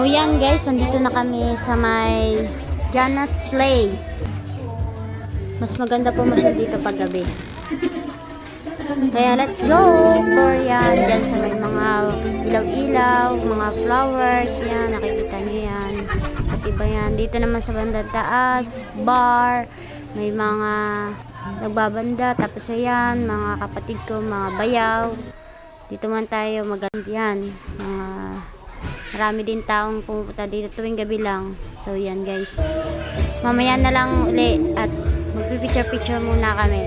So yan guys, nandito na kami sa may Jana's Place. Mas maganda po masyal dito pag gabi. Kaya let's go! Or yan, dyan sa may mga ilaw-ilaw, mga flowers, yan, nakikita nyo yan. At iba yan, dito naman sa bandang taas, bar, may mga nagbabanda, tapos ayan, mga kapatid ko, mga bayaw. Dito man tayo maganda yan. Marami din taong pumunta dito tuwing gabi lang. So yan guys. Mamaya na lang uli at magpipicture-picture muna kami.